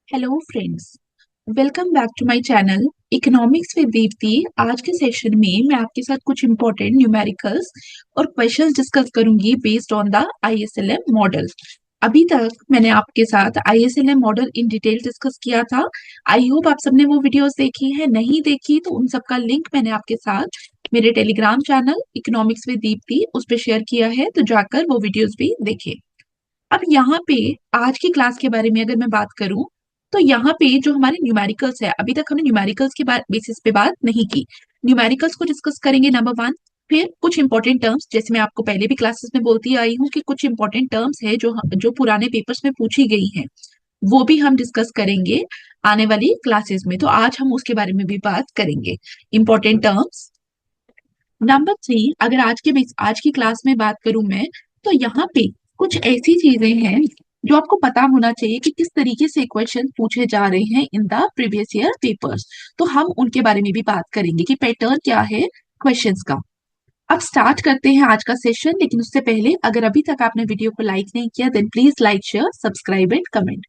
Hello friends, welcome back to my channel economics with Deepti. आज के session में मैं आपके साथ कुछ इंपॉर्टेंट न्यूमेरिकल्स और क्वेश्चंस डिस्कस करूंगी based on the ISLM model. अभी तक मैंने आपके साथ ISLM model in detail discuss किया था। आई होप आप सबने वो वीडियोस देखी है। नहीं देखी तो उन सबका लिंक मैंने आपके साथ मेरे Telegram channel economics with Deepti उस पर शेयर किया है, तो जाकर वो वीडियोस भी देखें। अब यहाँ पे आज की क्लास के बारे में अगर मैं बात करूं तो यहाँ पे जो हमारे न्यूमेरिकल्स है, अभी तक हमने न्यूमेरिकल्स के बेसिस पे बात नहीं की। न्यूमेरिकल्स को डिस्कस करेंगे नंबर वन। फिर कुछ इंपॉर्टेंट टर्म्स, जैसे मैं आपको पहले भी क्लासेस में बोलती आई हूँ कि कुछ इंपॉर्टेंट टर्म्स है जो पुराने पेपर्स में पूछी गई हैं, वो भी हम डिस्कस करेंगे आने वाली क्लासेस में। तो आज हम उसके बारे में भी बात करेंगे, इंपॉर्टेंट टर्म्स। नंबर थ्री, अगर आज की क्लास में बात करूं मैं, तो यहाँ पे कुछ ऐसी चीजें हैं जो आपको पता होना चाहिए कि किस तरीके से क्वेश्चन पूछे जा रहे हैं in the previous year papers. तो हम उनके बारे में भी बात करेंगे कि पैटर्न क्या है क्वेश्चंस का। अब स्टार्ट करते हैं आज का सेशन, लेकिन उससे पहले अगर अभी तक आपने वीडियो को लाइक नहीं किया then please like, share, subscribe and comment.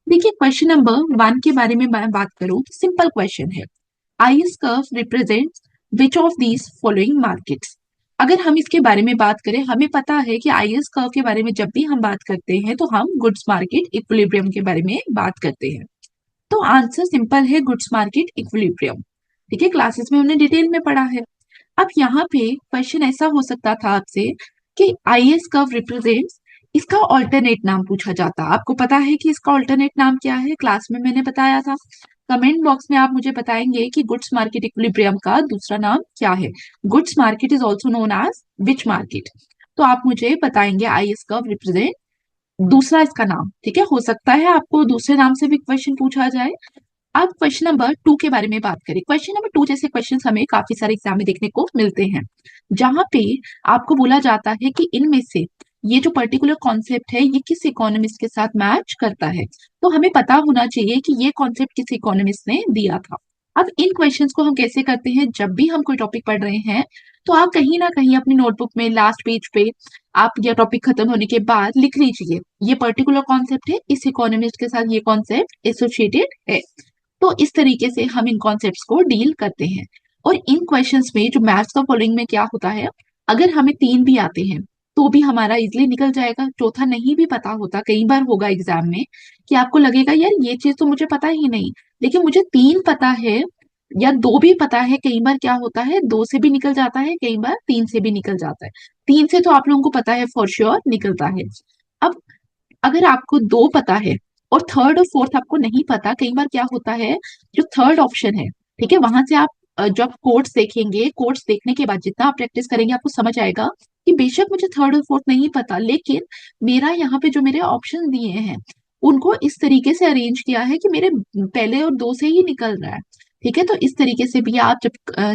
देखिए, क्वेश्चन नंबर वन के बारे में मैं बात करूं, सिंपल क्वेश्चन है। IS curve represents which of these following markets. अगर हम इसके बारे में बात करें, हमें पता है कि आईएस कर्व के बारे में जब भी हम बात करते हैं तो हम गुड्स मार्केट इक्विलिब्रियम के बारे में बात करते हैं। तो आंसर सिंपल है, गुड्स मार्केट इक्विलिब्रियम। ठीक है, क्लासेस में हमने डिटेल में पढ़ा है। अब यहाँ पे क्वेश्चन ऐसा हो सकता था आपसे कि आईएस कर्व रिप्रेजेंट्स, इसका ऑल्टरनेट नाम पूछा जाता। आपको पता है कि इसका ऑल्टरनेट नाम क्या है? क्लास में मैंने बताया था। कमेंट बॉक्स में आप मुझे बताएंगे कि गुड्स मार्केट इक्विलिब्रियम का दूसरा नाम क्या है। Goods market is also known as which market. तो आप मुझे बताएंगे आईएस कर्व रिप्रेजेंट दूसरा इसका नाम। ठीक है, हो सकता है आपको दूसरे नाम से भी क्वेश्चन पूछा जाए। अब क्वेश्चन नंबर टू के बारे में बात करें। क्वेश्चन नंबर टू जैसे क्वेश्चन हमें काफी सारे एग्जाम में देखने को मिलते हैं, जहां पे आपको बोला जाता है कि इनमें से ये जो पर्टिकुलर कॉन्सेप्ट है ये किस इकोनॉमिस्ट के साथ मैच करता है। तो हमें पता होना चाहिए कि ये कॉन्सेप्ट किस इकोनॉमिस्ट ने दिया था। अब इन क्वेश्चंस को हम कैसे करते हैं, जब भी हम कोई टॉपिक पढ़ रहे हैं तो आप कहीं ना कहीं अपनी नोटबुक में लास्ट पेज पे आप ये टॉपिक खत्म होने के बाद लिख लीजिए ये पर्टिकुलर कॉन्सेप्ट है, इस इकोनॉमिस्ट के साथ ये कॉन्सेप्ट एसोसिएटेड है। तो इस तरीके से हम इन कॉन्सेप्ट्स को डील करते हैं। और इन क्वेश्चंस में जो मैथ्स का फॉलोइंग में क्या होता है, अगर हमें तीन भी आते हैं तो भी हमारा इजिली निकल जाएगा। चौथा नहीं भी पता होता, कई बार होगा एग्जाम में कि आपको लगेगा यार ये चीज तो मुझे पता ही नहीं, लेकिन मुझे तीन पता है या दो भी पता है। कई बार क्या होता है, दो से भी निकल जाता है, कई बार तीन से भी निकल जाता है। तीन से तो आप लोगों को पता है फॉर श्योर निकलता है। अब अगर आपको दो पता है और थर्ड और फोर्थ आपको नहीं पता, कई बार क्या होता है, जो थर्ड ऑप्शन है, ठीक है, वहां से आप जब कोड्स देखेंगे, कोड्स देखने के बाद जितना आप प्रैक्टिस करेंगे आपको समझ आएगा कि बेशक मुझे थर्ड और फोर्थ नहीं पता, लेकिन मेरा यहाँ पे जो मेरे ऑप्शन दिए हैं उनको इस तरीके से अरेंज किया है कि मेरे पहले और दो से ही निकल रहा है। ठीक है, तो इस तरीके से भी आप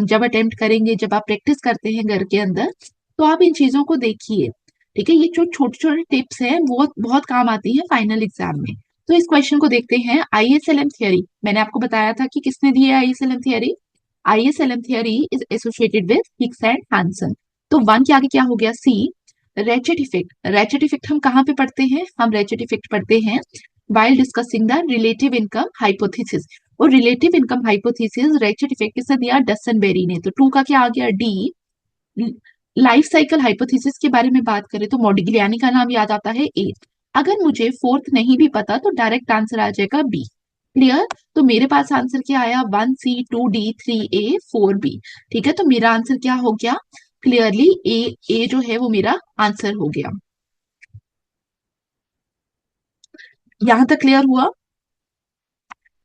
जब अटेम्प्ट करेंगे, जब आप प्रैक्टिस करते हैं घर के अंदर, तो आप इन चीजों को देखिए। ठीक है, ये जो छोटे छोटे टिप्स हैं वो बहुत काम आती है फाइनल एग्जाम में। तो इस क्वेश्चन को देखते हैं। आईएसएलएम थियरी, मैंने आपको बताया था कि किसने दी है ISLM theory. ISLM theory is associated with Hicks and Hansen. तो वन के आगे क्या हो गया, C. Ratchet effect, ratchet effect हम कहाँ पे पढ़ते हैं? हम रैचेट इफेक्ट पढ़ते हैं while discussing the relative income hypothesis. और relative income hypothesis ratchet effect किसने दिया? डसनबेरी ने। तो टू का क्या आ गया, डी। लाइफ साइकिल हाइपोथेसिस के बारे में बात करें तो मॉडिग्लियानी का नाम याद आता है, ए। अगर मुझे फोर्थ नहीं भी पता तो डायरेक्ट आंसर आ जाएगा बी। क्लियर? तो मेरे पास आंसर क्या आया, 1C2D3A 4B। ठीक है, तो मेरा आंसर क्या हो गया, क्लियरली ए। ए जो है वो मेरा आंसर हो गया। यहां तक क्लियर हुआ?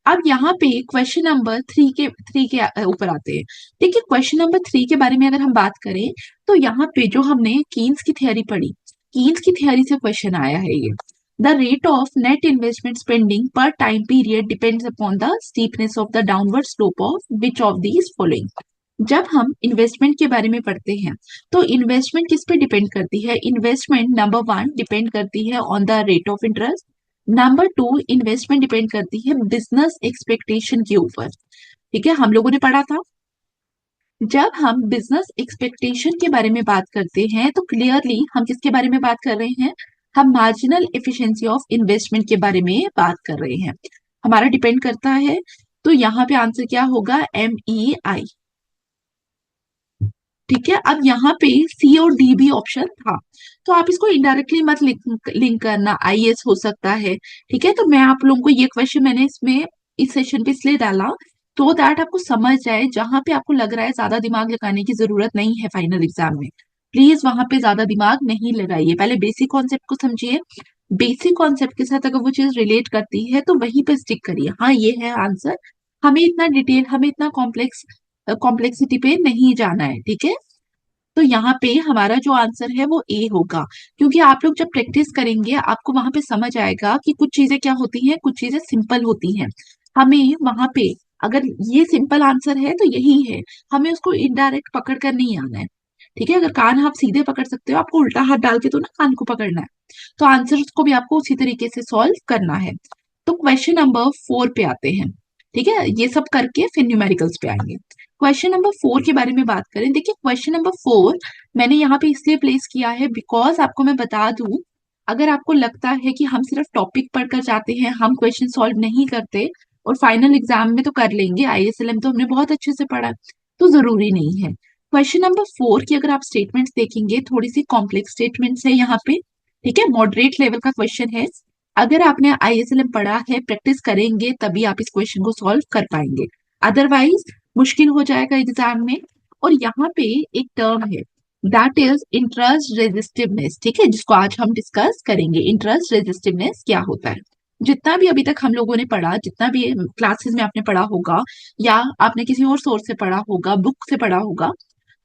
अब यहाँ पे क्वेश्चन नंबर थ्री के ऊपर आते हैं। देखिए, क्वेश्चन नंबर थ्री के बारे में अगर हम बात करें तो यहाँ पे जो हमने कीन्स की थ्योरी पढ़ी, कीन्स की थ्योरी से क्वेश्चन आया है ये। The rate of net investment spending पर time period depends upon the steepness of the downward slope of which of these following. जब हम इन्वेस्टमेंट के बारे में पढ़ते हैं तो इन्वेस्टमेंट किस पे डिपेंड करती है? इन्वेस्टमेंट नंबर वन डिपेंड करती है on the rate of interest. Number two, investment depend करती है बिजनेस एक्सपेक्टेशन के ऊपर। ठीक है, हम लोगों ने पढ़ा था जब हम बिजनेस एक्सपेक्टेशन के बारे में बात करते हैं तो क्लियरली हम किसके बारे में बात कर रहे हैं? हम मार्जिनल एफिशिएंसी ऑफ इन्वेस्टमेंट के बारे में बात कर रहे हैं। हमारा डिपेंड करता है। तो यहाँ पे आंसर क्या होगा, MEI। ठीक है, अब यहाँ पे सी और डी भी ऑप्शन था, तो आप इसको इनडायरेक्टली मत लिंक करना, IS हो सकता है। ठीक है, तो मैं आप लोगों को ये क्वेश्चन मैंने इसमें इस सेशन पे इसलिए डाला तो दैट आपको समझ जाए, जहां पे आपको लग रहा है ज्यादा दिमाग लगाने की जरूरत नहीं है फाइनल एग्जाम में, प्लीज वहां पे ज्यादा दिमाग नहीं लगाइए, पहले बेसिक कॉन्सेप्ट को समझिए। बेसिक कॉन्सेप्ट के साथ अगर वो चीज रिलेट करती है तो वहीं पे स्टिक करिए, हाँ ये है आंसर। हमें इतना डिटेल, हमें इतना कॉम्प्लेक्सिटी पे नहीं जाना है। ठीक है, तो यहाँ पे हमारा जो आंसर है वो ए होगा, क्योंकि आप लोग जब प्रैक्टिस करेंगे आपको वहां पे समझ आएगा कि कुछ चीजें क्या होती हैं, कुछ चीजें सिंपल होती हैं। हमें वहां पे अगर ये सिंपल आंसर है तो यही है, हमें उसको इनडायरेक्ट पकड़ कर नहीं आना है। ठीक है, अगर कान आप सीधे पकड़ सकते हो, आपको उल्टा हाथ डाल के तो ना कान को पकड़ना है, तो आंसर को भी आपको उसी तरीके से सॉल्व करना है। तो क्वेश्चन नंबर 4 पे आते हैं। ठीक है, ये सब करके फिर न्यूमेरिकल्स पे आएंगे। क्वेश्चन नंबर 4 के बारे में बात करें, देखिए क्वेश्चन नंबर 4 मैंने यहाँ पे इसलिए प्लेस किया है बिकॉज आपको मैं बता दूं, अगर आपको लगता है कि हम सिर्फ टॉपिक पढ़कर जाते हैं, हम क्वेश्चन सॉल्व नहीं करते और फाइनल एग्जाम में तो कर लेंगे, ISLM तो हमने बहुत अच्छे से पढ़ा, तो जरूरी नहीं है। क्वेश्चन नंबर 4 की अगर आप स्टेटमेंट्स देखेंगे, थोड़ी सी कॉम्प्लेक्स स्टेटमेंट्स है यहाँ पे। ठीक है, मॉडरेट लेवल का क्वेश्चन है, अगर आपने ISLM पढ़ा है, प्रैक्टिस करेंगे तभी आप इस क्वेश्चन को सॉल्व कर पाएंगे, अदरवाइज मुश्किल हो जाएगा एग्जाम में। और यहाँ पे एक टर्म है दैट इज इंटरेस्ट रेजिस्टिवनेस, ठीक है, जिसको आज हम डिस्कस करेंगे। इंटरेस्ट रेजिस्टिवनेस क्या होता है, जितना भी अभी तक हम लोगों ने पढ़ा, जितना भी क्लासेस में आपने पढ़ा होगा या आपने किसी और सोर्स से पढ़ा होगा, बुक से पढ़ा होगा,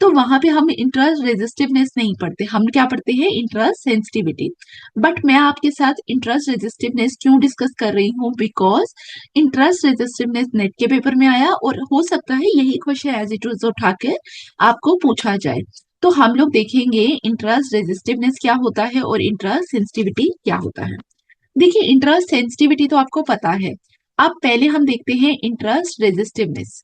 तो वहां पे हम इंटरेस्ट रेजिस्टिवनेस नहीं पढ़ते, हम क्या पढ़ते हैं, इंटरेस्ट सेंसिटिविटी। बट मैं आपके साथ इंटरेस्ट रेजिस्टिवनेस क्यों डिस्कस कर रही हूँ, बिकॉज इंटरेस्ट रेजिस्टिवनेस नेट के पेपर में आया और हो सकता है यही क्वेश्चन एज इट इज उठा के आपको पूछा जाए। तो हम लोग देखेंगे इंटरेस्ट रेजिस्टिवनेस क्या होता है और इंटरेस्ट सेंसिटिविटी क्या होता है। देखिए इंटरेस्ट सेंसिटिविटी तो आपको पता है, अब पहले हम देखते हैं इंटरेस्ट रेजिस्टिवनेस।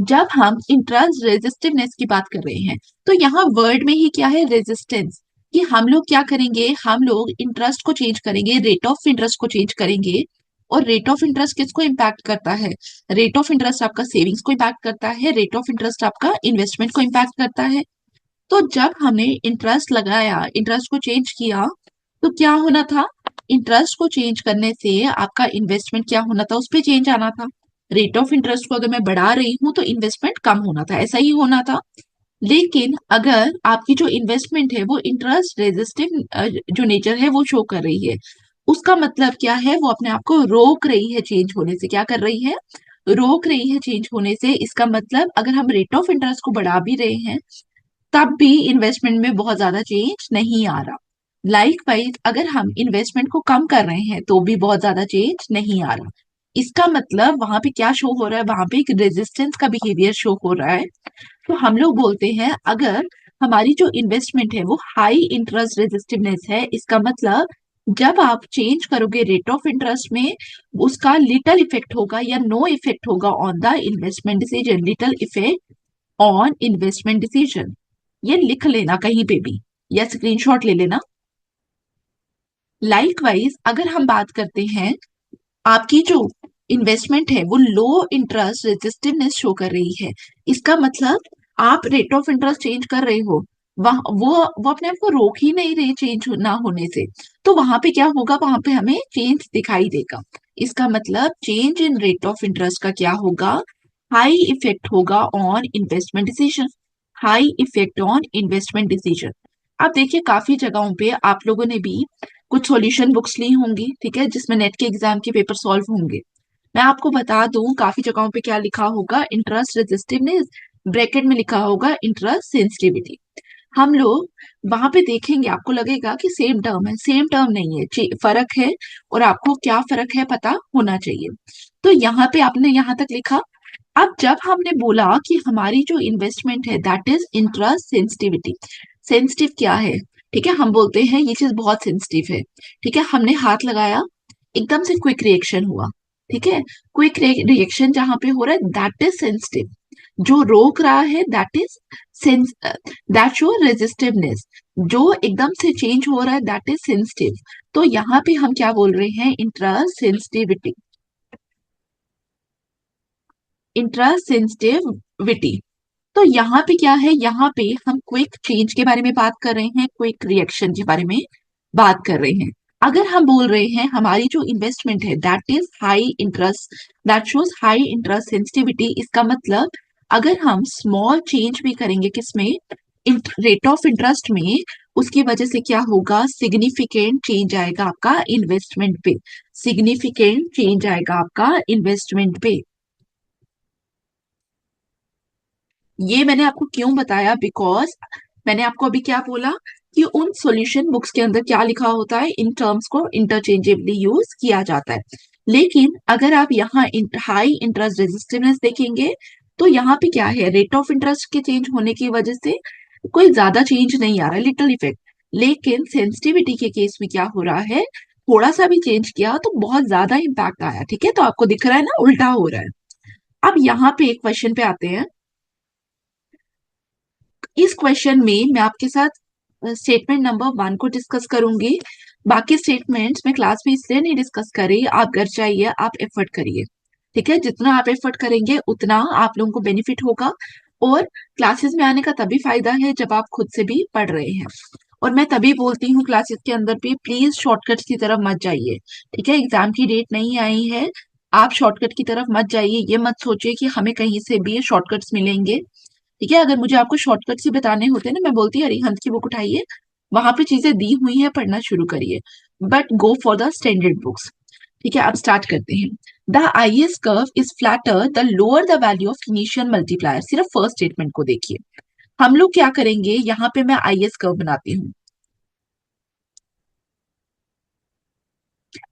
जब हम इंटरेस्ट रेजिस्टिवनेस की बात कर रहे हैं तो यहाँ वर्ड में ही क्या है, रेजिस्टेंस, कि हम लोग क्या करेंगे, हम लोग इंटरेस्ट को चेंज करेंगे, रेट ऑफ इंटरेस्ट को चेंज करेंगे। और रेट ऑफ इंटरेस्ट किसको इम्पैक्ट करता है, रेट ऑफ इंटरेस्ट आपका सेविंग्स को इम्पैक्ट करता है, रेट ऑफ इंटरेस्ट आपका इन्वेस्टमेंट को इम्पैक्ट करता है। तो जब हमने इंटरेस्ट लगाया, इंटरेस्ट को चेंज किया, तो क्या होना था, इंटरेस्ट को चेंज करने से आपका इन्वेस्टमेंट क्या होना था, उस पर चेंज आना था। रेट ऑफ इंटरेस्ट को अगर मैं बढ़ा रही हूं तो इन्वेस्टमेंट कम होना था, ऐसा ही होना था। लेकिन अगर आपकी जो इन्वेस्टमेंट है वो इंटरेस्ट रेजिस्टिव जो नेचर है वो शो कर रही है, उसका मतलब क्या है, वो अपने आप को रोक रही है चेंज होने से, क्या कर रही है, रोक रही है चेंज होने से। इसका मतलब अगर हम रेट ऑफ इंटरेस्ट को बढ़ा भी रहे हैं तब भी इन्वेस्टमेंट में बहुत ज्यादा चेंज नहीं आ रहा। लाइक वाइज अगर हम इन्वेस्टमेंट को कम कर रहे हैं तो भी बहुत ज्यादा चेंज नहीं आ रहा। इसका मतलब वहां पे क्या शो हो रहा है, वहां पे एक रेजिस्टेंस का बिहेवियर शो हो रहा है। तो हम लोग बोलते हैं अगर हमारी जो इन्वेस्टमेंट है वो हाई इंटरेस्ट रेजिस्टिवनेस है, इसका मतलब जब आप चेंज करोगे रेट ऑफ इंटरेस्ट में, उसका लिटल इफेक्ट होगा या नो इफेक्ट होगा on the investment decision, little effect on investment decision. ये लिख लेना कहीं पे भी या स्क्रीनशॉट ले लेना। लाइकवाइज अगर हम बात करते हैं, आपकी जो इन्वेस्टमेंट है वो लो इंटरेस्ट रेजिस्टिवनेस शो कर रही है, इसका मतलब आप रेट ऑफ इंटरेस्ट चेंज कर रहे हो, वह वो अपने आप को रोक ही नहीं रही चेंज ना होने से, तो वहां पे क्या होगा, वहां पे हमें चेंज दिखाई देगा। इसका मतलब change in rate of interest का क्या होगा, हाई इफेक्ट होगा on investment decision, high effect on investment decision. अब देखिए काफी जगहों पे आप लोगों ने भी कुछ सॉल्यूशन बुक्स ली होंगी, ठीक है, जिसमें नेट के एग्जाम के पेपर सॉल्व होंगे। मैं आपको बता दूं काफी जगहों पे क्या लिखा होगा, इंटरेस्ट रेजिस्टिवनेस, ब्रैकेट में लिखा होगा इंटरेस्ट सेंसिटिविटी। हम लोग वहां पे देखेंगे, आपको लगेगा कि सेम टर्म है, सेम टर्म नहीं है, फर्क है, और आपको क्या फर्क है पता होना चाहिए। तो यहाँ पे आपने यहाँ तक लिखा। अब जब हमने बोला कि हमारी जो इन्वेस्टमेंट है that is interest sensitivity, sensitive क्या है, ठीक है, हम बोलते हैं ये चीज बहुत सेंसिटिव है। ठीक है, हमने हाथ लगाया, एकदम से क्विक रिएक्शन हुआ, ठीक है। क्विक रिएक्शन जहां पे हो रहा है दैट इज सेंसिटिव, जो रोक रहा है that is sense, that show resistiveness, जो एकदम से चेंज हो रहा है दैट इज सेंसिटिव। तो यहाँ पे हम क्या बोल रहे हैं, इंट्रासेंसिटिविटी, इंट्रासेंसिटिविटी। तो यहाँ पे क्या है, यहाँ पे हम क्विक चेंज के बारे में बात कर रहे हैं, क्विक रिएक्शन के बारे में बात कर रहे हैं। अगर हम बोल रहे हैं हमारी जो इन्वेस्टमेंट है that is high interest, that shows high interest sensitivity, इसका मतलब अगर हम स्मॉल चेंज भी करेंगे किसमें, रेट ऑफ इंटरेस्ट में, उसकी वजह से क्या होगा, सिग्निफिकेंट चेंज आएगा आपका इन्वेस्टमेंट पे, सिग्निफिकेंट चेंज आएगा आपका इन्वेस्टमेंट पे। ये मैंने आपको क्यों बताया, बिकॉज मैंने आपको अभी क्या बोला कि उन सॉल्यूशन बुक्स के अंदर क्या लिखा होता है, इन टर्म्स को इंटरचेंजेबली यूज किया जाता है। लेकिन अगर आप यहाँ हाई इंटरेस्ट रेजिस्टिवनेस देखेंगे तो यहाँ पे क्या है, रेट ऑफ इंटरेस्ट के चेंज होने की वजह से कोई ज्यादा चेंज नहीं आ रहा है, लिटिल इफेक्ट। लेकिन सेंसिटिविटी के केस में क्या हो रहा है, थोड़ा सा भी चेंज किया तो बहुत ज्यादा इंपैक्ट आया। ठीक है, तो आपको दिख रहा है ना, उल्टा हो रहा है। अब यहाँ पे एक क्वेश्चन पे आते हैं। इस क्वेश्चन में मैं आपके साथ स्टेटमेंट नंबर 1 को डिस्कस करूंगी। बाकी स्टेटमेंट्स मैं क्लास में इसलिए नहीं डिस्कस कर रही, आप घर जाइए, आप एफर्ट करिए। ठीक है, जितना आप एफर्ट करेंगे उतना आप लोगों को बेनिफिट होगा। और क्लासेस में आने का तभी फायदा है जब आप खुद से भी पढ़ रहे हैं। और मैं तभी बोलती हूँ क्लासेस के अंदर भी प्लीज शॉर्टकट्स की तरफ मत जाइए। ठीक है, एग्जाम की डेट नहीं आई है, आप शॉर्टकट की तरफ मत जाइए। ये मत सोचिए कि हमें कहीं से भी शॉर्टकट्स मिलेंगे। ठीक है, अगर मुझे आपको शॉर्टकट से बताने होते ना, मैं बोलती अरिहंत की बुक उठाइए, वहां पे चीजें दी हुई हैं, पढ़ना शुरू करिए। But go for the standard books. ठीक है, अब स्टार्ट करते हैं। The IS curve is flatter the lower the value of initial multiplier. सिर्फ फर्स्ट स्टेटमेंट को देखिए। हम लोग क्या करेंगे, यहाँ पे मैं आईएस कर्व बनाती हूँ।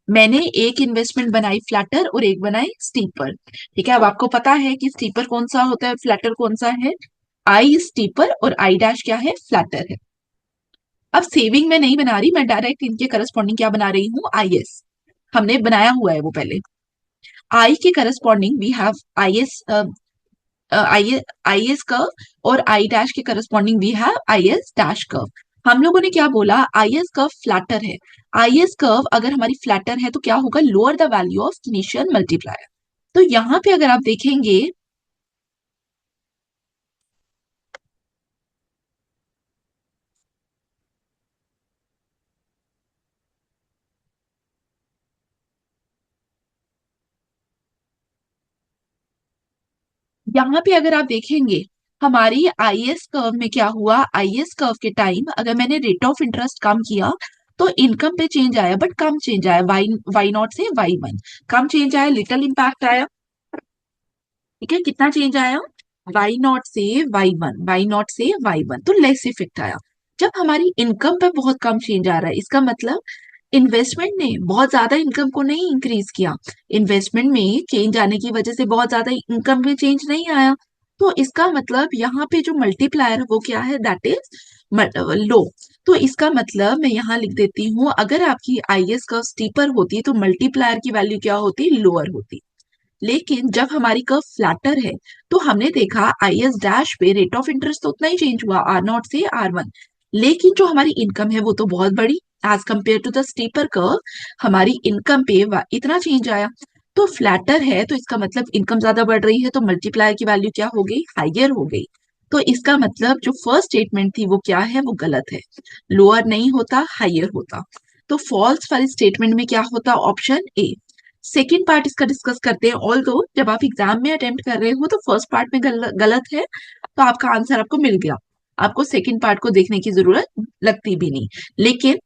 मैंने एक इन्वेस्टमेंट बनाई फ्लैटर और एक बनाई स्टीपर। ठीक है, अब आपको पता है कि स्टीपर कौन सा होता है, फ्लैटर कौन सा है। आई स्टीपर और आई डैश क्या है, फ्लैटर है। अब सेविंग में नहीं बना रही मैं, डायरेक्ट इनके करस्पॉन्डिंग क्या बना रही हूँ, आईएस। हमने बनाया हुआ है वो पहले। आई के corresponding we have IS, I IS curve, और आई डैश के corresponding we have IS dash curve. हम लोगों ने क्या बोला, आईएस कर्व फ्लैटर है। आईएस कर्व अगर हमारी फ्लैटर है तो क्या होगा, lower the value of initial multiplier. तो यहाँ पे अगर आप देखेंगे, यहाँ पे अगर आप देखेंगे हमारी आईएस कर्व में क्या हुआ, आईएस कर्व के टाइम अगर मैंने रेट ऑफ इंटरेस्ट कम किया तो इनकम पे चेंज आया, बट कम चेंज आया, वाई नॉट से वाई वन कम चेंज आया, लिटिल इंपैक्ट आया। ठीक है, कितना चेंज आया, वाई नॉट से वाई वन, वाई नॉट से वाई वन, तो लेस इफेक्ट आया। जब हमारी इनकम पे बहुत कम चेंज आ रहा है, इसका मतलब इन्वेस्टमेंट ने बहुत ज्यादा इनकम को नहीं इंक्रीज किया, इन्वेस्टमेंट में चेंज आने की वजह से बहुत ज्यादा इनकम में चेंज नहीं आया। तो इसका मतलब यहाँ पे जो मल्टीप्लायर है वो क्या है, दैट इज लो। तो इसका मतलब मैं यहाँ लिख देती हूँ, अगर आपकी आईएस कर्व स्टीपर होती तो मल्टीप्लायर की वैल्यू क्या होती, लोअर होती। लेकिन जब हमारी कर्व फ्लैटर है तो हमने देखा आईएस डैश पे रेट ऑफ इंटरेस्ट तो उतना ही चेंज हुआ, आर नॉट से आर वन, लेकिन जो हमारी इनकम है वो तो बहुत बड़ी, as compared to the steeper curve हमारी इनकम पे इतना चेंज आया। तो फ्लैटर है तो इसका मतलब इनकम ज्यादा बढ़ रही है, तो मल्टीप्लायर की वैल्यू क्या हो गई, हाइयर हो गई। तो इसका मतलब जो फर्स्ट स्टेटमेंट थी वो क्या है, वो गलत है, लोअर नहीं होता, हाइयर होता। तो फॉल्स वाली स्टेटमेंट में क्या होता, ऑप्शन ए। सेकेंड पार्ट इसका डिस्कस करते हैं। ऑल दो जब आप एग्जाम में अटेम्प्ट कर रहे हो तो फर्स्ट पार्ट में गलत है, तो आपका आंसर आपको मिल गया, आपको सेकेंड पार्ट को देखने की जरूरत लगती भी नहीं। लेकिन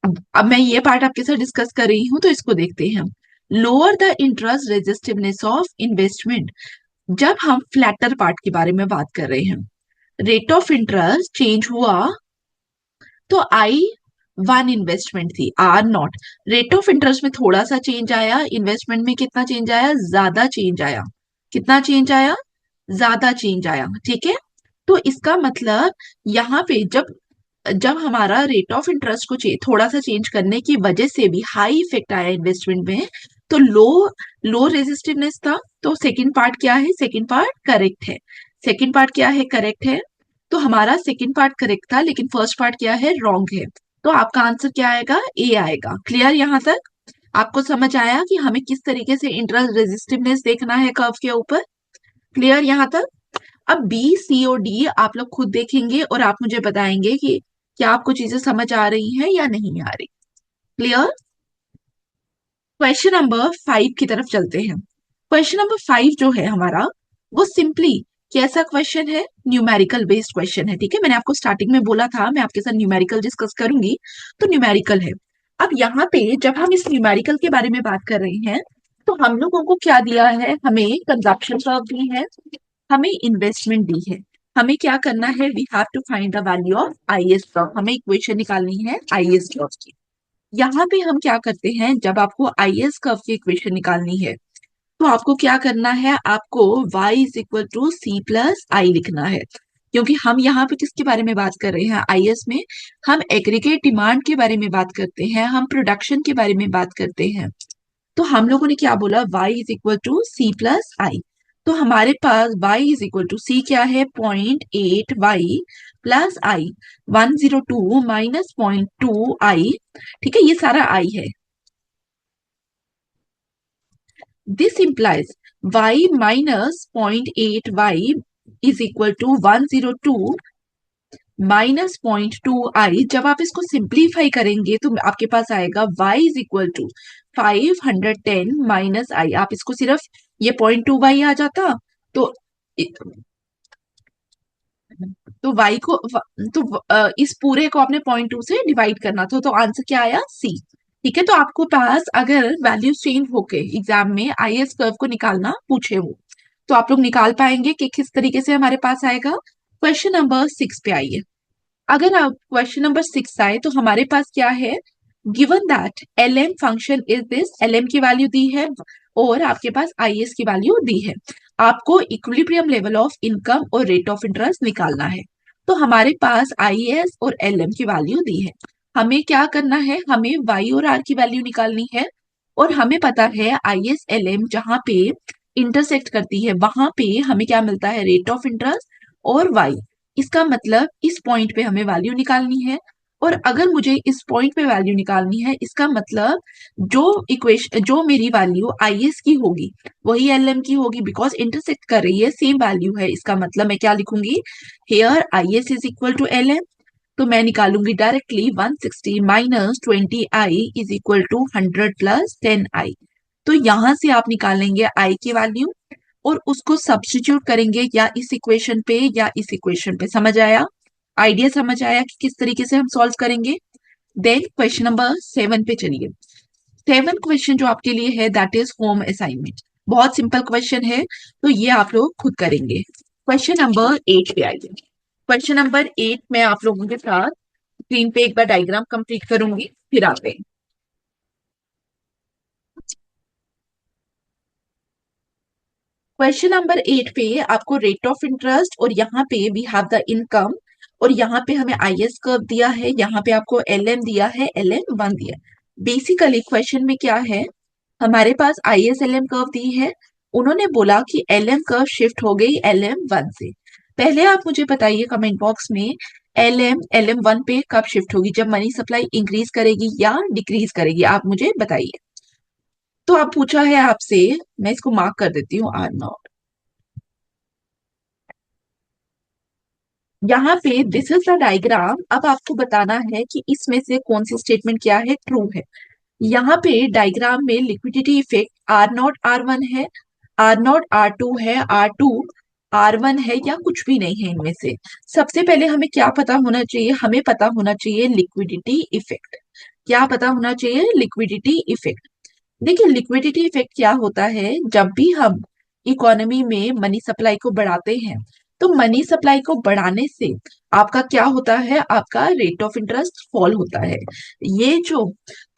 अब मैं ये पार्ट आपके साथ डिस्कस कर रही हूँ तो इसको देखते हैं हम। Lower the interest resistiveness of investment, जब हम फ्लैटर पार्ट के बारे में बात कर रहे हैं, रेट ऑफ इंटरेस्ट चेंज हुआ तो आई वन इन्वेस्टमेंट थी, R nought, rate of interest में थोड़ा सा चेंज आया, इन्वेस्टमेंट में कितना चेंज आया, ज्यादा चेंज आया। कितना चेंज आया, ज्यादा चेंज आया। ठीक है, तो इसका मतलब यहाँ पे जब जब हमारा रेट ऑफ इंटरेस्ट को थोड़ा सा चेंज करने की वजह से भी हाई इफेक्ट आया इन्वेस्टमेंट में, तो लो रेजिस्टिवनेस था, तो सेकंड पार्ट क्या है, सेकंड पार्ट करेक्ट है। सेकंड पार्ट क्या है, करेक्ट है। तो हमारा सेकंड पार्ट करेक्ट था, लेकिन फर्स्ट पार्ट क्या है, रॉन्ग है। तो आपका आंसर क्या आएगा, ए आएगा। क्लियर यहां तक? आपको समझ आया कि हमें किस तरीके से इंटर रेजिस्टिवनेस देखना है कर्व के ऊपर? क्लियर यहां तक? अब बी, सी और डी आप लोग खुद देखेंगे और आप मुझे बताएंगे कि क्या आपको चीजें समझ आ रही हैं या नहीं आ रही। क्लियर? क्वेश्चन नंबर 5 की तरफ चलते हैं। क्वेश्चन नंबर 5 जो है हमारा, वो सिंपली कैसा क्वेश्चन है, न्यूमेरिकल बेस्ड क्वेश्चन है। ठीक है, मैंने आपको स्टार्टिंग में बोला था मैं आपके साथ न्यूमेरिकल डिस्कस करूंगी, तो न्यूमेरिकल है। अब यहाँ पे जब हम इस न्यूमेरिकल के बारे में बात कर रहे हैं, तो हम लोगों को क्या दिया है, हमें कंजप्शन कर्व दी है, हमें इन्वेस्टमेंट दी है। हमें क्या करना है, we have to find the value of IS curve. हमें इक्वेशन निकालनी है आईएस कर्व की। यहाँ पे हम क्या करते हैं, जब आपको आईएस कर्व की इक्वेशन निकालनी है, तो आपको क्या करना है, आपको y is equal to C plus I लिखना है। क्योंकि हम यहाँ पे किसके बारे में बात कर रहे हैं, आईएस में हम एग्रीगेट डिमांड के बारे में बात करते हैं, हम प्रोडक्शन के बारे में बात करते हैं। तो हम लोगों ने क्या बोला, y is equal to C plus I. तो हमारे पास y is equal to C क्या है, 0.8y प्लस आई, 102 माइनस 0.2i। ठीक है, ये सारा i है। This implies y minus 0.8y is equal to 102 minus 0.2i। जब आप इसको सिंप्लीफाई करेंगे तो आपके पास आएगा y is equal to 510 minus I. आप इसको सिर्फ, ये 0.2y आ जाता, तो तो y को तो इस पूरे को आपने 0.2 से डिवाइड करना था, तो आंसर क्या आया, सी। ठीक है, तो आपको पास अगर वैल्यू चेंज होके एग्जाम में आईएस कर्व को निकालना पूछे वो, तो आप लोग निकाल पाएंगे कि किस तरीके से हमारे पास आएगा। क्वेश्चन नंबर 6 पे आइए। अगर आप क्वेश्चन नंबर 6 आए, तो हमारे पास क्या है, given that L M function is this, L M की वैल्यू दी है और आपके पास आई एस की वैल्यू दी है। आपको इक्विलिब्रियम लेवल ऑफ इनकम और रेट ऑफ इंटरेस्ट निकालना है। तो हमारे पास आई एस और एल एम की वैल्यू दी है। हमें क्या करना है, हमें वाई और आर की वैल्यू निकालनी है। और हमें पता है आई एस एल एम जहां पे इंटरसेक्ट करती है, वहां पे हमें क्या मिलता है, रेट ऑफ इंटरेस्ट और वाई। इसका मतलब इस पॉइंट पे हमें वैल्यू निकालनी है। और अगर मुझे इस पॉइंट पे वैल्यू निकालनी है, इसका मतलब जो इक्वेशन, जो मेरी वैल्यू आई एस की होगी वही एल एम की होगी, बिकॉज इंटरसेक्ट कर रही है, सेम वैल्यू है। इसका मतलब मैं क्या लिखूंगी, here I S is equal to L M. तो मैं निकालूंगी directly 160 minus 20i is equal to 100 plus 10i। तो यहां से आप निकालेंगे i की वैल्यू और उसको सब्स्टिट्यूट करेंगे या इस इक्वेशन पे या इस इक्वेशन पे। समझ आया, आइडिया समझ आया कि किस तरीके से हम सॉल्व करेंगे। देन क्वेश्चन नंबर 7 पे चलिए। 7 क्वेश्चन जो आपके लिए है, दैट इज होम असाइनमेंट। बहुत सिंपल क्वेश्चन है, तो ये आप लोग खुद करेंगे। क्वेश्चन नंबर 8 पे आइए। क्वेश्चन नंबर 8 में आप लोगों के साथ स्क्रीन पे एक बार डायग्राम कंप्लीट करूंगी, फिर आते हैं। क्वेश्चन नंबर 8 पे आपको रेट ऑफ इंटरेस्ट और यहाँ पे वी हैव द इनकम, और यहाँ पे हमें आईएस कर्व दिया है, यहाँ पे आपको एलएम दिया है, एलएम वन दिया है। बेसिकली क्वेश्चन में क्या है, हमारे पास आईएस एलएम कर्व दी है। उन्होंने बोला कि एलएम कर्व शिफ्ट हो गई एलएम वन से। पहले आप मुझे बताइए कमेंट बॉक्स में, एलएम एलएम वन पे कब शिफ्ट होगी, जब मनी सप्लाई इंक्रीज करेगी या डिक्रीज करेगी, आप मुझे बताइए। तो अब पूछा है आपसे, मैं इसको मार्क कर देती हूँ आर नॉट। यहाँ पे दिस इज द डायग्राम। अब आपको बताना है कि इसमें से कौन सी स्टेटमेंट क्या है, ट्रू है। यहाँ पे डायग्राम में liquidity effect R nought R one है, आर नॉट आर टू है, आर टू आर वन है, या कुछ भी नहीं है इनमें से। सबसे पहले हमें क्या पता होना चाहिए, हमें पता होना चाहिए लिक्विडिटी इफेक्ट। क्या पता होना चाहिए, लिक्विडिटी इफेक्ट। देखिए लिक्विडिटी इफेक्ट क्या होता है, जब भी हम इकोनॉमी में मनी सप्लाई को बढ़ाते हैं, तो मनी सप्लाई को बढ़ाने से आपका क्या होता है, आपका रेट ऑफ इंटरेस्ट फॉल होता है। ये जो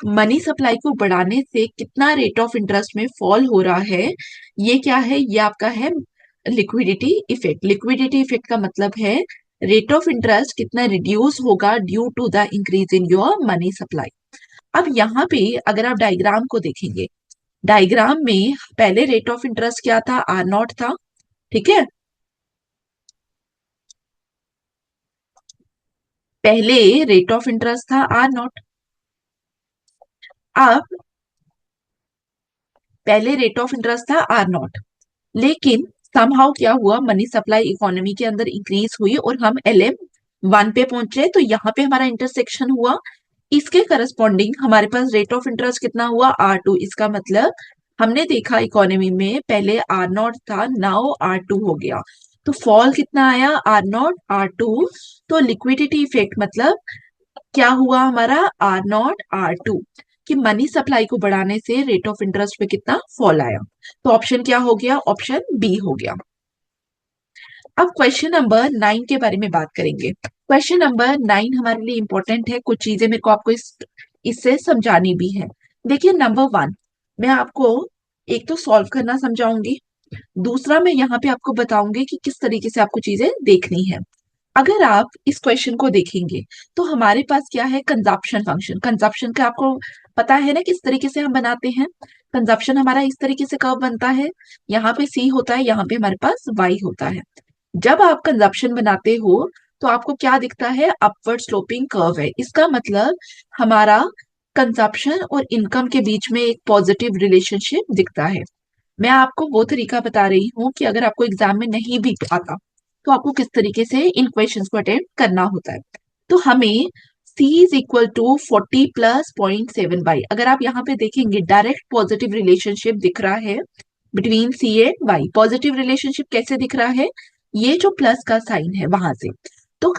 मनी सप्लाई को बढ़ाने से कितना रेट ऑफ इंटरेस्ट में फॉल हो रहा है, ये क्या है, ये आपका है लिक्विडिटी इफेक्ट। लिक्विडिटी इफेक्ट का मतलब है रेट ऑफ इंटरेस्ट कितना रिड्यूस होगा due to the increase in your money supply. अब यहाँ पे अगर आप डायग्राम को देखेंगे, डायग्राम में पहले रेट ऑफ इंटरेस्ट क्या था, आर नॉट था, ठीक है। पहले रेट ऑफ इंटरेस्ट था आर नॉट। अब पहले रेट ऑफ इंटरेस्ट था आर नॉट, लेकिन समहाउ क्या हुआ, मनी सप्लाई इकोनॉमी के अंदर इंक्रीज हुई और हम LM1 पे पहुंचे, तो यहाँ पे हमारा इंटरसेक्शन हुआ। इसके करस्पॉन्डिंग हमारे पास रेट ऑफ इंटरेस्ट कितना हुआ, R2। इसका मतलब हमने देखा इकोनॉमी में पहले आर नॉट था, नाउ R2 हो गया। तो फॉल कितना आया, आर नॉट R2। तो लिक्विडिटी इफेक्ट मतलब क्या हुआ हमारा, आर नॉट R2, कि मनी सप्लाई को बढ़ाने से रेट ऑफ इंटरेस्ट पे कितना फॉल आया। तो ऑप्शन क्या हो गया, ऑप्शन बी हो गया। अब क्वेश्चन नंबर 9 के बारे में बात करेंगे। क्वेश्चन नंबर 9 हमारे लिए इंपॉर्टेंट है, कुछ चीजें मेरे को आपको इससे समझानी भी है। देखिए नंबर 1 मैं आपको एक तो सॉल्व करना समझाऊंगी, दूसरा मैं यहाँ पे आपको बताऊंगी कि किस तरीके से आपको चीजें देखनी है। अगर आप इस क्वेश्चन को देखेंगे तो हमारे पास क्या है, कंजप्शन फंक्शन। कंजप्शन का आपको पता है ना किस तरीके से हम बनाते हैं। कंजप्शन हमारा इस तरीके से कर्व बनता है, यहाँ पे C होता है, यहाँ पे हमारे पास Y होता है। जब आप कंजप्शन बनाते हो तो आपको क्या दिखता है, अपवर्ड स्लोपिंग कर्व है। इसका मतलब हमारा कंजप्शन और इनकम के बीच में एक पॉजिटिव रिलेशनशिप दिखता है। मैं आपको वो तरीका बता रही हूँ कि अगर आपको एग्जाम में नहीं भी आता तो आपको किस तरीके से इन क्वेश्चंस को अटेम्प्ट करना होता है। तो हमें C is equal to 40 plus 0.7 y, अगर आप यहाँ पे देखेंगे डायरेक्ट पॉजिटिव रिलेशनशिप दिख रहा है between C and Y। Positive relationship कैसे दिख रहा है, ये जो प्लस का साइन है वहां से। तो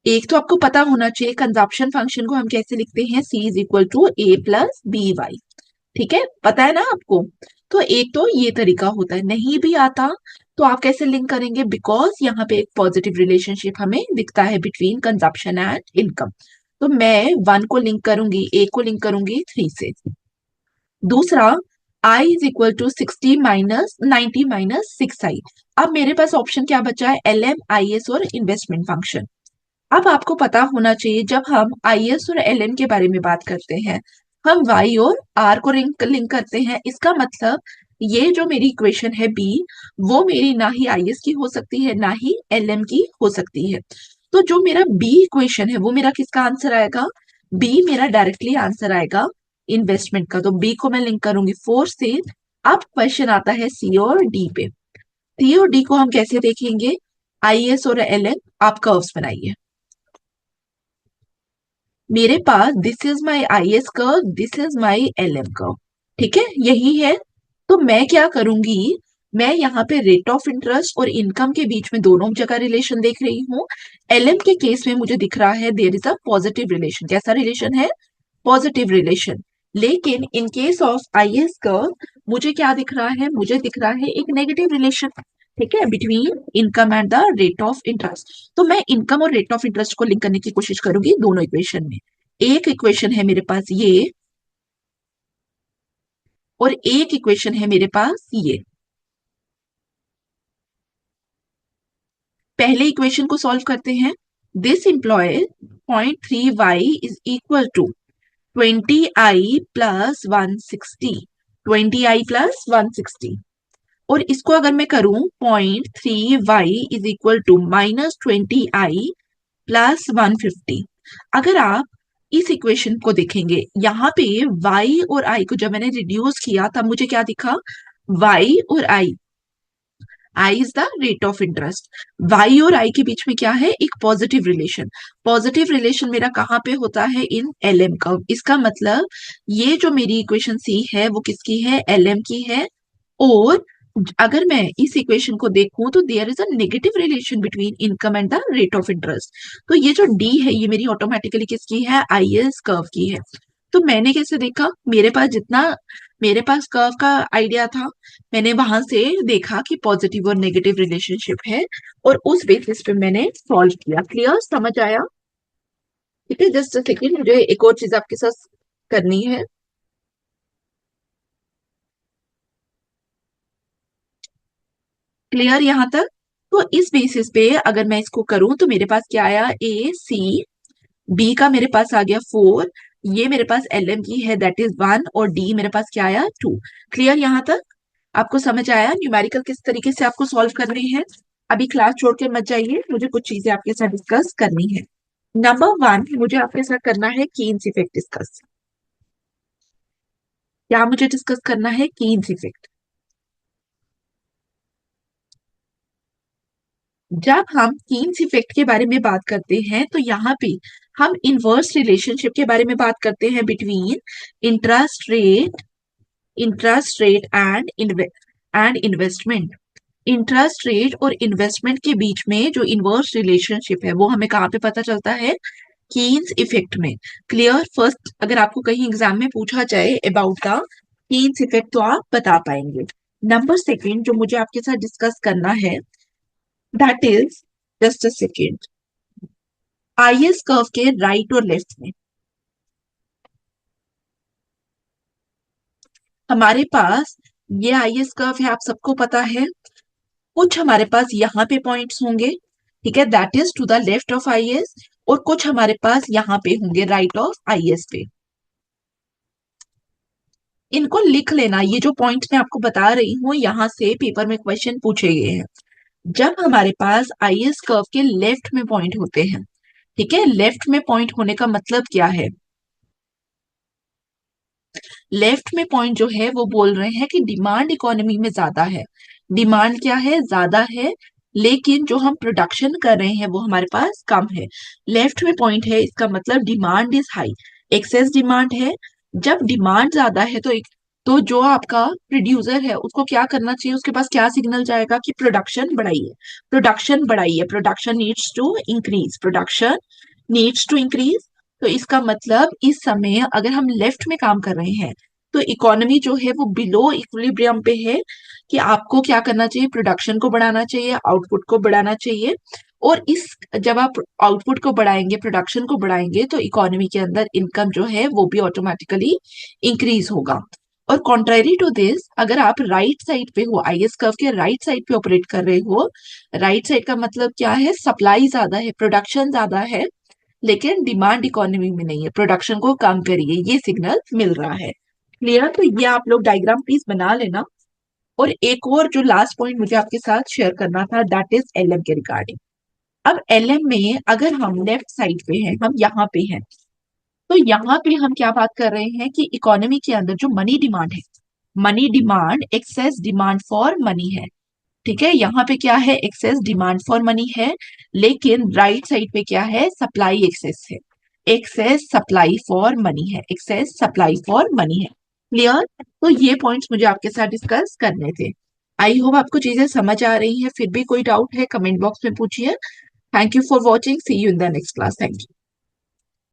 एक तो आपको पता होना चाहिए कंजप्शन फंक्शन को हम कैसे लिखते हैं, C is equal to A plus BY, ठीक है, पता है ना आपको। तो एक तो ये तरीका होता है, नहीं भी आता तो आप कैसे लिंक करेंगे, बिकॉज यहाँ पे एक पॉजिटिव रिलेशनशिप हमें दिखता है बिटवीन कंजप्शन एंड इनकम। तो मैं 1 को लिंक करूंगी, A को लिंक करूंगी 3 से। दूसरा I is equal to 60 minus 90 minus 6i। अब मेरे पास ऑप्शन क्या बचा है, LM, IS और इन्वेस्टमेंट फंक्शन। अब आपको पता होना चाहिए जब हम IS और LM के बारे में बात करते हैं, हम Y और R को लिंक करते हैं। इसका मतलब ये जो मेरी इक्वेशन है B, वो मेरी ना ही IS की हो सकती है ना ही LM की हो सकती है। तो जो मेरा B इक्वेशन है वो मेरा किसका आंसर आएगा, B मेरा डायरेक्टली आंसर आएगा इन्वेस्टमेंट का। तो B को मैं लिंक करूंगी 4 से। अब क्वेश्चन आता है C और D पे। C और D को हम कैसे देखेंगे, IS और LM, आप कर्व्स बनाइए। मेरे पास this is my IS curve, this is my LM curve, ठीक है, यही है। तो मैं क्या करूंगी, मैं यहाँ पे रेट ऑफ इंटरेस्ट और इनकम के बीच में दोनों जगह रिलेशन देख रही हूँ। LM के केस में मुझे दिख रहा है there is a positive relation. कैसा रिलेशन है, पॉजिटिव रिलेशन। लेकिन in case of IS curve मुझे क्या दिख रहा है, मुझे दिख रहा है एक नेगेटिव रिलेशन, ठीक है, between income and the rate of interest. तो मैं इनकम और रेट ऑफ इंटरेस्ट को लिंक करने की कोशिश करूंगी दोनों इक्वेशन में। एक इक्वेशन है मेरे पास ये और एक इक्वेशन है मेरे पास ये। पहले इक्वेशन को सॉल्व करते हैं। This implies 0.3y is equal to 20i plus 160, 20i plus 160। और इसको अगर मैं करूं 0.3y is equal to -20i plus 150। अगर आप इस इक्वेशन को देखेंगे, यहाँ पे y और i को जब मैंने रिड्यूस किया तब मुझे क्या दिखा, y और I is the rate of interest. Y और I के बीच में क्या है, एक पॉजिटिव रिलेशन। पॉजिटिव रिलेशन मेरा कहाँ पे होता है, इन LM का। इसका मतलब ये जो मेरी इक्वेशन C है वो किसकी है, LM की है। और अगर मैं इस इक्वेशन को देखूं तो there is a negative relation between income and the rate of interest. तो ये जो D है ये मेरी ऑटोमेटिकली किसकी है, IS कर्व की है। तो मैंने कैसे देखा, मेरे पास जितना मेरे पास कर्व का आइडिया था, मैंने वहां से देखा कि पॉजिटिव और नेगेटिव रिलेशनशिप है और उस बेसिस पे मैंने सॉल्व किया। क्लियर, समझ आया, ठीक है। जस्ट सेकेंड, मुझे एक और चीज आपके साथ करनी है। क्लियर यहां तक। तो इस बेसिस पे अगर मैं इसको करूं तो मेरे पास क्या आया, A C, B का मेरे पास आ गया 4, ये मेरे पास एल एम की है, दैट इज 1, और डी मेरे पास क्या आया 2। क्लियर यहाँ तक? आपको समझ आया न्यूमेरिकल किस तरीके से आपको सॉल्व करने हैं? अभी क्लास छोड़ के मत जाइए, मुझे कुछ चीजें आपके साथ डिस्कस करनी है। नंबर 1 मुझे आपके साथ करना है कीन्स इफेक्ट डिस्कस। क्या मुझे डिस्कस करना है? Keynes effect. जब हम कीन्स इफेक्ट के बारे में बात करते हैं तो यहाँ पे हम इनवर्स रिलेशनशिप के बारे में बात करते हैं between interest rate and investment. Interest rate और इन्वेस्टमेंट के बीच में जो इनवर्स रिलेशनशिप है वो हमें कहाँ पे पता चलता है? कीन्स इफेक्ट में। क्लियर? फर्स्ट अगर आपको कहीं एग्जाम में पूछा जाए अबाउट द कीन्स इफेक्ट तो आप बता पाएंगे। नंबर सेकंड जो मुझे आपके साथ डिस्कस करना है, that is, just a second, IS curve के राइट और लेफ्ट में हमारे पास ये आईएस कर्व है, आप सबको पता है। कुछ हमारे पास यहाँ पे पॉइंट्स होंगे, ठीक है, that is to the left of IS, और कुछ हमारे पास यहाँ पे होंगे राइट ऑफ आईएस पे। इनको लिख लेना, ये जो पॉइंट मैं आपको बता रही हूँ यहाँ से पेपर में क्वेश्चन पूछे गए हैं। जब हमारे पास आईएस कर्व के लेफ्ट में पॉइंट होते हैं, ठीक है, लेफ्ट में पॉइंट होने का मतलब क्या है? लेफ्ट में पॉइंट जो है वो बोल रहे हैं कि डिमांड इकोनॉमी में ज्यादा है। डिमांड क्या है? ज्यादा है, लेकिन जो हम प्रोडक्शन कर रहे हैं वो हमारे पास कम है। लेफ्ट में पॉइंट है, इसका मतलब demand is high, excess demand है। जब डिमांड ज्यादा है तो जो आपका प्रोड्यूसर है उसको क्या करना चाहिए? उसके पास क्या सिग्नल जाएगा कि प्रोडक्शन बढ़ाइए, प्रोडक्शन बढ़ाइए, production needs to increase, production needs to increase. तो इसका मतलब इस समय अगर हम लेफ्ट में काम कर रहे हैं तो इकोनॉमी जो है वो बिलो इक्विलिब्रियम पे है, कि आपको क्या करना चाहिए? प्रोडक्शन को बढ़ाना चाहिए, आउटपुट को बढ़ाना चाहिए। और इस जब आप आउटपुट को बढ़ाएंगे, प्रोडक्शन को बढ़ाएंगे, तो इकोनॉमी के अंदर इनकम जो है वो भी ऑटोमेटिकली इंक्रीज होगा। और कॉन्ट्रेरी टू दिस, अगर आप राइट साइड पे हो, आईएस कर्व के राइट साइड पे ऑपरेट कर रहे हो, राइट साइड का मतलब क्या है? सप्लाई ज्यादा है, प्रोडक्शन ज्यादा है, लेकिन डिमांड इकोनॉमी में नहीं है, प्रोडक्शन को कम करिए, ये सिग्नल मिल रहा है। क्लियर? तो ये आप लोग डायग्राम प्लीज बना लेना। और एक और जो लास्ट पॉइंट मुझे आपके साथ शेयर करना था, दैट इज एलएम के रिगार्डिंग। अब एलएम में अगर हम लेफ्ट साइड पे हैं, हम यहाँ पे हैं, तो यहाँ पे हम क्या बात कर रहे हैं कि इकोनॉमी के अंदर जो मनी डिमांड है, money demand, excess demand for money है, ठीक है, यहाँ पे क्या है? एक्सेस डिमांड फॉर मनी है। लेकिन राइट साइड पे क्या है? सप्लाई एक्सेस है, एक्सेस सप्लाई फॉर मनी है, एक्सेस सप्लाई फॉर मनी है। क्लियर? तो ये पॉइंट्स मुझे आपके साथ डिस्कस करने थे। आई होप आपको चीजें समझ आ रही हैं। फिर भी कोई डाउट है कमेंट बॉक्स में पूछिए। Thank you for watching, see you in the next class. Thank you.